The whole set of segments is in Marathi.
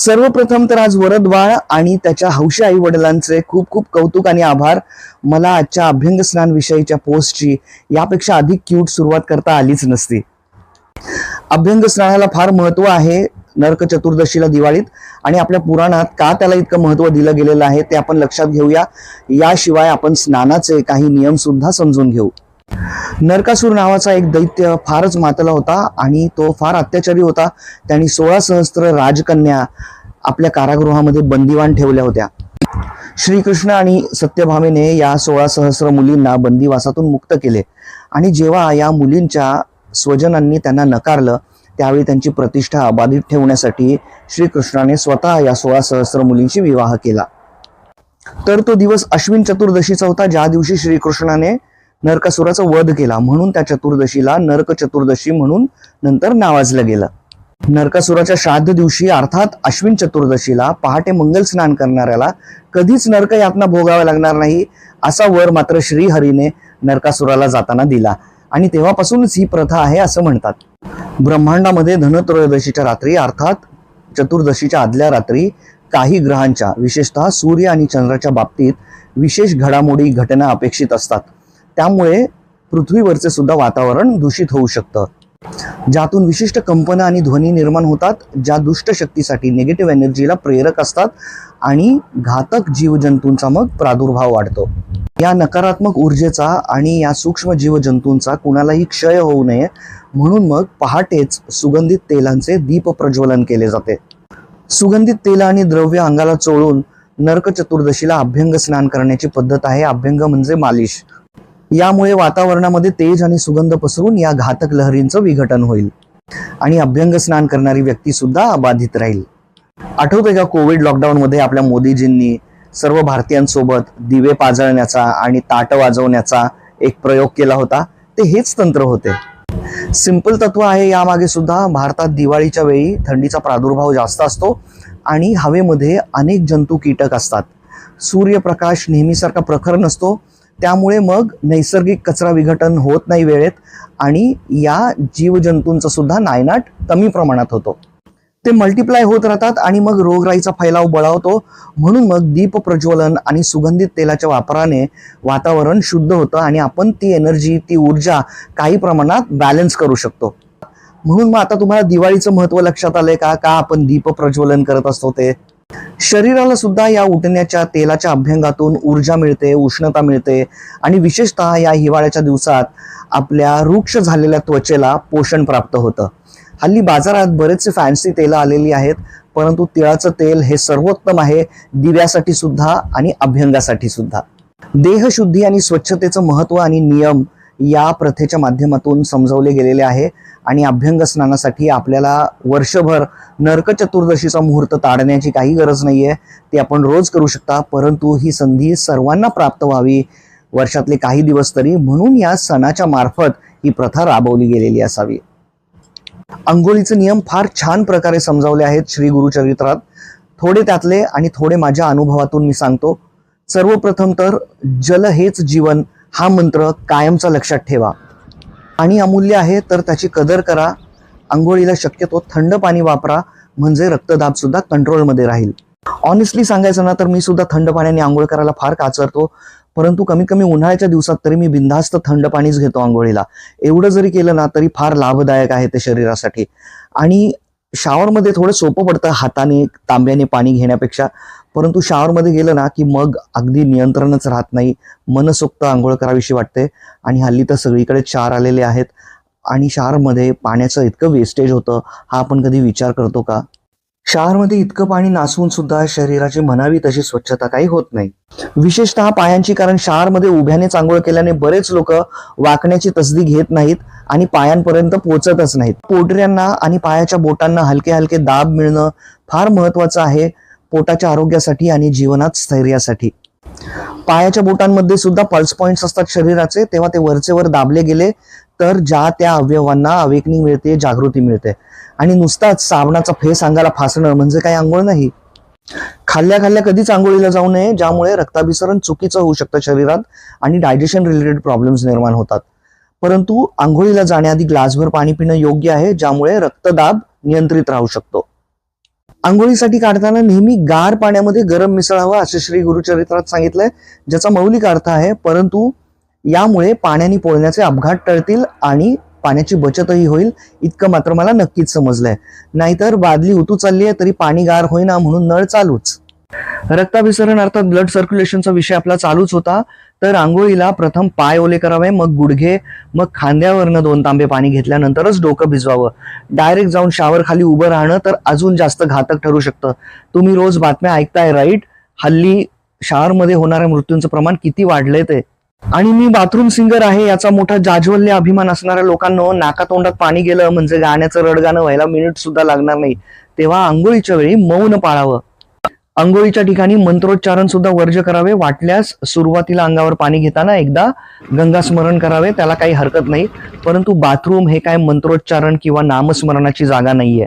सर्वप्रथम तर आज वरद बाळ आणि त्याच्या हौशी आई वडिलांचे खूप खूप कौतुक आणि आभार. मला आजच्या अभ्यंग स्नान विषयीच्या पोस्टची यापेक्षा अधिक क्यूट सुरुवात करता आलीच नसती. अभ्यंग स्नानाला फार महत्व आहे नरक चतुर्दशीला दिवाळीत, आणि आपल्या पुराणात का त्याला इतकं महत्व दिलं गेलेलं आहे ते आपण लक्षात घेऊया. याशिवाय आपण स्नानाचे काही नियम सुद्धा समजून घेऊ. नरकासूर नावाचा एक दैत्य फारच मातला होता आणि तो फार अत्याचारी होता. त्यांनी 16 सहस्त्र राजकन्या आपल्या कारागृहामध्ये बंदिवान ठेवल्या होत्या. श्रीकृष्ण आणि सत्यभामेने या 16 सहस्त्र मुलींना बंदिवासातून मुक्त केले, आणि जेव्हा या मुलींच्या स्वजनांनी त्यांना नकारलं त्यावेळी त्यांची प्रतिष्ठा अबाधित ठेवण्यासाठी श्रीकृष्णाने स्वतः या 16 सहस्त्र मुलींशी विवाह केला. तर तो दिवस अश्विन चतुर्दशीचा होता, ज्या दिवशी श्रीकृष्णाने नरकासुराचा वध केला. म्हणून त्या चतुर्दशीला नरक चतुर्दशी म्हणून नंतर नावाजलं गेलं. नरकासुराच्या श्राद्ध दिवशी अर्थात अश्विन चतुर्दशीला पहाटे मंगल स्नान करणाऱ्याला कधीच नरक यातना भोगाव्या लागणार नाही, असा वर मात्र श्रीहरीने नरकासुराला जाताना दिला, आणि तेव्हापासूनच ही प्रथा आहे असं म्हणतात. ब्रह्मांडामध्ये धनत्रयोदशीच्या रात्री अर्थात चतुर्दशीच्या आदल्या रात्री काही ग्रहांच्या, विशेषतः सूर्य आणि चंद्राच्या बाबतीत विशेष घटना अपेक्षित असतात. त्यामुळे पृथ्वीवरचे सुद्धा वातावरण दूषित होऊ शकतं, ज्यातून विशिष्ट कंपना आणि ध्वनी निर्माण होतात, ज्या दुष्ट शक्तीसाठी निगेटिव्ह एनर्जीला प्रेरक असतात आणि घातक जीवजंतूंचा मग प्रादुर्भाव वाढतो. या नकारात्मक ऊर्जेचा आणि या सूक्ष्म जीवजंतूंचा कुणालाही क्षय होऊ नये म्हणून मग पहाटेच सुगंधित तेलांचे दीप प्रज्वलन केले जाते. सुगंधित तेल आणि द्रव्य अंगाला चोळून नरक चतुर्दशीला अभ्यंग स्नान करण्याची पद्धत आहे. अभ्यंग म्हणजे मालिश. यामुळे वातावरणामध्ये तेज आणि सुगंध पसरून या घातक लहरींचं विघटन होईल आणि अभ्यंग स्नान करणारी व्यक्ती सुद्धा अबाधित राहील. आठवतंय का कोविड लॉकडाऊन मध्ये आपल्या मोदीजींनी सर्व भारतीयांसोबत दिवे पाजळण्याचा आणि ताट वाजवण्याचा एक प्रयोग केला होता? ते हेच तंत्र होते. सिंपल तत्व आहे यामागे सुद्धा. भारतात दिवाळीच्या वेळी थंडीचा प्रादुर्भाव जास्त असतो आणि हवेमध्ये अनेक जंतू कीटक असतात. सूर्यप्रकाश नेहमीसारखा प्रखर नसतो, त्यामुळे मग नैसर्गिक कचरा विघटन होत नाही वेळेत, आणि या जीवजंतूंचा सुद्धा नायनाट कमी प्रमाणात होतो. ते मल्टिप्लाय होत राहतात आणि मग रोगराईचा फैलाव बळावतो. म्हणून मग दीप प्रज्वलन आणि सुगंधित तेलाच्या वापराने वातावरण शुद्ध होतं आणि आपण ती एनर्जी, ती ऊर्जा काही प्रमाणात बॅलन्स करू शकतो. म्हणून मग आता तुम्हाला दिवाळीचं महत्व लक्षात आलंय का आपण दीप प्रज्वलन करत असतो ते? शरीराला सुद्धा या उठण्याच्या तेलाच्या अभ्यंगातून ऊर्जा मिळते, उष्णता मिळते, आणि विशेषतः या हिवाळ्याच्या दिवसात आपल्या रुक्ष झालेल्या त्वचेला पोषण प्राप्त होतं. हल्ली बाजारात बरेचसे फॅन्सी तेल आलेली आहेत, परंतु तिळाचं तेल हे सर्वोत्तम आहे दिव्यासाठी सुद्धा आणि अभ्यंगासाठी सुद्धा. देहशुद्धी आणि स्वच्छतेचं महत्व आणि नियम या प्रथेच्या माध्यमातून समजवले गेलेले आहे, आणि अभ्यंग स्नानासाठी आपल्याला वर्षभर नरक चतुर्दशीचा मुहूर्त ताडण्याची काही गरज नाहीये. ते आपण रोज करू शकता, परंतु ही संधी सर्वांना प्राप्त व्हावी वर्षातले काही दिवस तरी, म्हणून या सणाच्या मार्फत ही प्रथा राबवली गेलेली असावी. अंघोळीचे नियम फार छान प्रकारे समजावले आहेत श्री गुरुचरित्रात. थोडे त्यातले आणि थोडे माझ्या अनुभवातून मी सांगतो. सर्वप्रथम तर जल हेच जीवन हा मंत्र कायमचा लक्षात ठेवा. पाणी अमूल्य आहे तर त्याची कदर करा. अंघोळीला शक्यतो थंड पाणी वापरा, म्हणजे रक्तदाब सुद्धा कंट्रोलमध्ये राहील. ऑनेस्टली सांगायचं ना तर मी सुद्धा थंड पाण्याने आंघोळ करायला फार काचरतो, परंतु कमीत कमी उन्हाळ्याच्या दिवसात तरी मी बिनधास्त थंड पाणीच घेतो आंघोळीला. एवढं जरी केलं ना तरी फार लाभदायक आहे ते शरीरासाठी. आणि शॉवरमध्ये थोडं सोपं पडतं हाताने तांब्याने पाणी घेण्यापेक्षा, परंतु शॉवरमध्ये गेलं ना की मग अगदी नियंत्रणच राहत नाही, मनसोक्त आंघोळ करावीशी वाटते. आणि हल्ली तर सगळीकडे क्षार आलेले आहेत, आणि क्षारमध्ये पाण्याचं इतकं वेस्टेज होतं, हा आपण कधी विचार करतो का? क्षारमध्ये इतकं पाणी नासून सुद्धा शरीराची म्हणावी तशी स्वच्छता काही होत नाही, विशेषतः पायांची. कारण क्षारमध्ये उभ्यानेच आंघोळ केल्याने बरेच लोक वाकण्याची तसदी घेत नाहीत आणि पायांपर्यंत पोहोचतच नाहीत. पोटऱ्यांना आणि पायाच्या बोटांना हलके हलके दाब मिळणं फार महत्वाचं आहे पोटाच्या आरोग्यासाठी आणि जीवनात स्थैर्यासाठी. पायाच्या बोटांमध्ये सुद्धा पल्स पॉइंट्स असतात शरीराचे, तेव्हा ते वरचेवर दाबले गेले तर ज्या त्या अवयवांना अवेकनिंग मिळते, जागृती मिळते. आणि नुसताच साबणाचा फेस अंगाला फासणं म्हणजे काही आंघोळ नाही. खाल्ल्या खाल्ल्या कधीच आंघोळीला जाऊ नये, ज्यामुळे रक्ताभिसरण चुकीचं होऊ शकतं शरीरात आणि डायजेशन रिलेटेड प्रॉब्लेम्स निर्माण होतात. परंतु आंघोळीला जाण्याआधी ग्लासभर पाणी पिणं योग्य आहे, ज्यामुळे रक्तदाब नियंत्रित राहू शकतो. आंघोळीसाठी काढताना नेहमी गार पाण्यामध्ये गरम मिसळावं असे श्री गुरुचरित्रात सांगितलंय, ज्याचा मौलिक अर्थ आहे, परंतु यामुळे पाण्याने पोळण्याचे अपघात टळतील आणि पाण्याची बचतही होईल इतकं मात्र मला नक्कीच समजलंय. नाहीतर बादली उतू चालली आहे तरी पाणी गार होईना म्हणून नळ चालूच. रक्ताभिसरण अर्थात ब्लड सर्क्युलेशनचा विषय आपला चालूच होता. तर आंघोळीला प्रथम पाय ओले करावे, मग गुडघे, मग खांद्यावरनं 2 तांबे पाणी घेतल्यानंतरच डोकं भिजवावं. डायरेक्ट जाऊन शावर खाली उभं राहणं तर अजून जास्त घातक ठरू शकतं. तुम्ही रोज बातम्या ऐकताय राईट? हल्ली शावरमध्ये होणाऱ्या मृत्यूंचं प्रमाण किती वाढलंय ते. आणि मी बाथरूम सिंगर आहे याचा मोठा जाज्वल्य अभिमान असणाऱ्या लोकांना नाकातोंडात पाणी गेलं म्हणजे गाण्याचं रडगाणं व्हायला मिनिट सुद्धा लागणार नाही. तेव्हा आंघोळीच्या वेळी मौन पाळावं. आंघोळीच्या ठिकाणी मंत्रोच्चारण सुद्धा वर्ज्य करावे. वाटल्यास सुरुवातीला अंगावर पाणी घेताना एकदा गंगा स्मरण करावे, त्याला काही हरकत नाही. परंतु बाथरूम हे काय मंत्रोच्चारण किंवा नामस्मरणाची जागा नाहीये.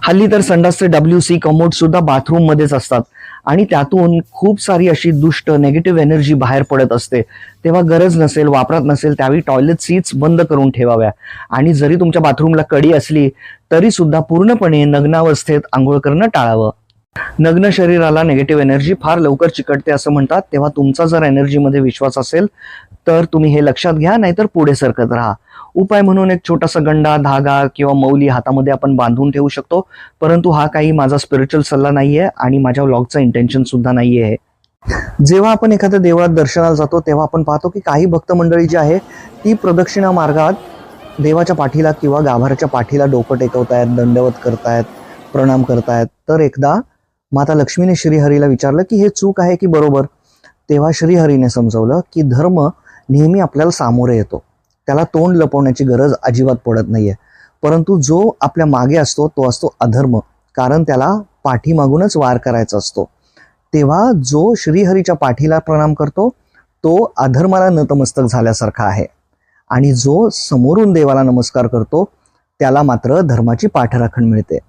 हल्ली तर संडासचे WC कमोड सुद्धा बाथरूम मध्येच असतात आणि त्यातून खूप सारी अशी दुष्ट नेगेटिव्ह एनर्जी बाहेर पडत असते. तेव्हा गरज नसेल, वापरात नसेल त्यावेळी टॉयलेट सीट्स बंद करून ठेवाव्या. आणि जरी तुमच्या बाथरूमला कडी असली तरी सुद्धा पूर्णपणे नग्नावस्थेत आंघोळ करणं टाळावं. नग्न शरीराला नेगेटिव्ह एनर्जी फार लवकर चिकटते असं म्हणतात. तेव्हा तुमचा जर एनर्जीमध्ये विश्वास असेल तर तुम्ही हे लक्षात घ्या, नाहीतर पुढे सरकत राहा. उपाय म्हणून एक छोटासा गंडा, धागा किंवा मौली हातामध्ये आपण बांधून ठेवू शकतो. परंतु हा काही माझा स्पिरिच्युअल सल्ला नाहीये आणि माझ्या व्लॉगचं इंटेन्शन सुद्धा नाहीये. जेव्हा आपण एखाद्या देवळात दर्शनाला जातो तेव्हा आपण पाहतो की काही भक्त मंडळी जी आहे ती प्रदक्षिणा मार्गात देवाच्या पाठीला किंवा गाभाऱ्याच्या पाठीला डोकं टेकवतायत, दंडवत करतायत, प्रणाम करतायत. तर एकदा माता लक्ष्मीने श्रीहरीला विचारलं की हे चूक आहे की बरोबर. तेव्हा श्रीहरीने समजवलं की धर्म नेहमी आपल्याला सामोरे येतो, त्याला तोंड लपवण्याची गरज अजिबात पडत नाहीये. परंतु जो आपल्या मागे असतो तो असतो अधर्म, कारण त्याला पाठीमागूनच वार करायचा असतो. तेव्हा जो श्रीहरीच्या पाठीला प्रणाम करतो तो अधर्माला नतमस्तक झाल्यासारखा आहे आणि जो समोरून देवाला नमस्कार करतो त्याला मात्र धर्माची पाठराखण मिळते.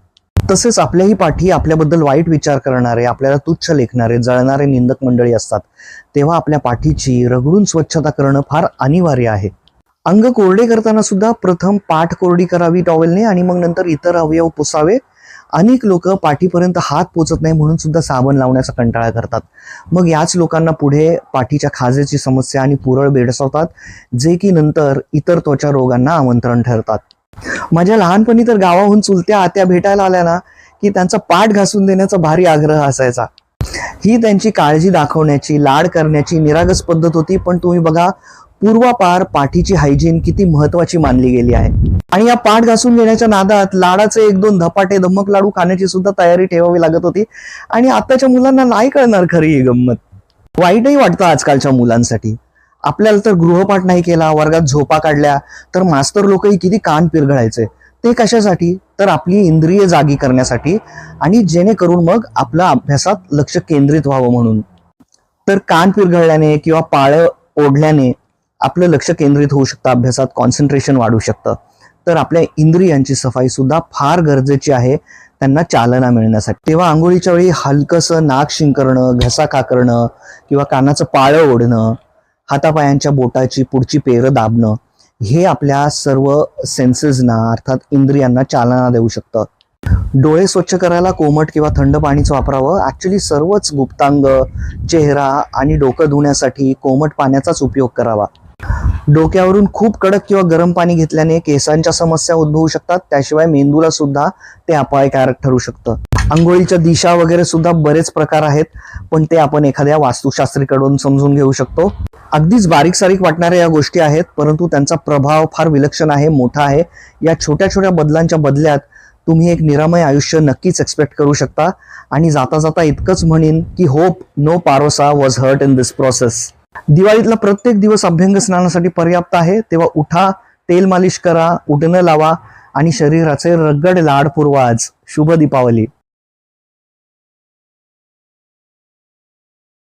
तसेच आपल्याही पाठी आपल्याबद्दल वाईट विचार करणारे, आपल्याला तुच्छ लेखणारे, जळणारे निंदक मंडळी असतात. तेव्हा आपल्या पाठीची रगडून स्वच्छता करणं फार अनिवार्य आहे. अंग कोरडे करताना सुद्धा प्रथम पाठ कोरडी करावी टॉवेलने आणि मग नंतर इतर अवयव पुसावे. अनेक लोक पाठीपर्यंत हात पोचत नाही म्हणून सुद्धा साबण लावण्याचा कंटाळा करतात. मग याच लोकांना पुढे पाठीच्या खाजेची समस्या आणि पुरळ भेडसावतात, जे की नंतर इतर त्वचा रोगांना आमंत्रण ठरतात. माझ्या लहानपणी तर गावाहून चुलत्या आत्या भेटायला आल्या ना की त्यांचा पाठ घासून देण्याचा भारी आग्रह असायचा. ही त्यांची काळजी दाखवण्याची, लाड करण्याची निरागस पद्धत होती. पण तुम्ही बघा पूर्वापार पाठीची हायजीन किती महत्वाची मानली गेली आहे. आणि या पाठ घासून देण्याच्या नादात लाडाचे 1-2 धपाटे धम्मक लाडू खाण्याची सुद्धा तयारी ठेवावी लागत होती. आणि आताच्या मुलांना नाही कळणार खरी ही गंमत. वाईटही वाटतं आजकालच्या मुलांसाठी. आपल्याला तर गृहपाठ नाही केला, वर्गात झोपा काढल्या तर मास्तर लोकही किती कान पिरघळायचे. ते कशासाठी? तर आपली इंद्रिय जागी करण्यासाठी आणि जेणेकरून मग आपलं अभ्यासात लक्ष केंद्रित व्हावं म्हणून. तर कान पिरघळल्याने किंवा पाळं ओढल्याने आपलं लक्ष केंद्रित होऊ शकतं, अभ्यासात कॉन्सन्ट्रेशन वाढू शकतं. तर आपल्या इंद्रियांची सफाई सुद्धा फार गरजेची आहे त्यांना चालना मिळण्यासाठी. तेव्हा आंघोळीच्या वेळी हलकंसं नाक शिंकरणं, घसा काकरणं किंवा कानाचं पाळं ओढणं, हातापायांच्या बोटाची पुढची पेरं दाबणं हे आपल्या सर्व सेन्सेसना अर्थात इंद्रियांना चालना देऊ शकतं. डोळे स्वच्छ करायला कोमट किंवा थंड पाणीच वापरावं. ऍक्च्युली सर्वच गुप्तांग, चेहरा आणि डोकं धुण्यासाठी कोमट पाण्याचाच उपयोग करावा. डोक्यावरून खूप कडक किंवा गरम पाणी घेतल्याने केसांच्या समस्या उद्भवू शकतात. त्याशिवाय मेंदूला सुद्धा ते अपायकारक ठरू शकतं. आंघोळीच्या दिशा वगैरे सुद्धा बरेच प्रकार आहेत, पण ते आपण एखाद्या वास्तुशास्त्रीकडून समजून घेऊ शकतो. अगदीच बारीक सारीक वाटणाऱ्या या गोष्टी आहेत, परंतु त्यांचा प्रभाव फार विलक्षण आहे, मोठा आहे. या छोट्या छोट्या बदलांच्या बदल्यात तुम्ही एक निरामय आयुष्य नक्कीच एक्सपेक्ट करू शकता. आणि जाता जाता इतकंच म्हणेन की होप नो पारोसा was hurt in this process. दिवाळीतला प्रत्येक दिवस अभ्यंग स्नानासाठी पर्याप्त आहे. तेव्हा उठा, तेल मालिश करा, उटणं लावा आणि शरीराचे रगड लाड पुरवा. आज शुभ दीपावली.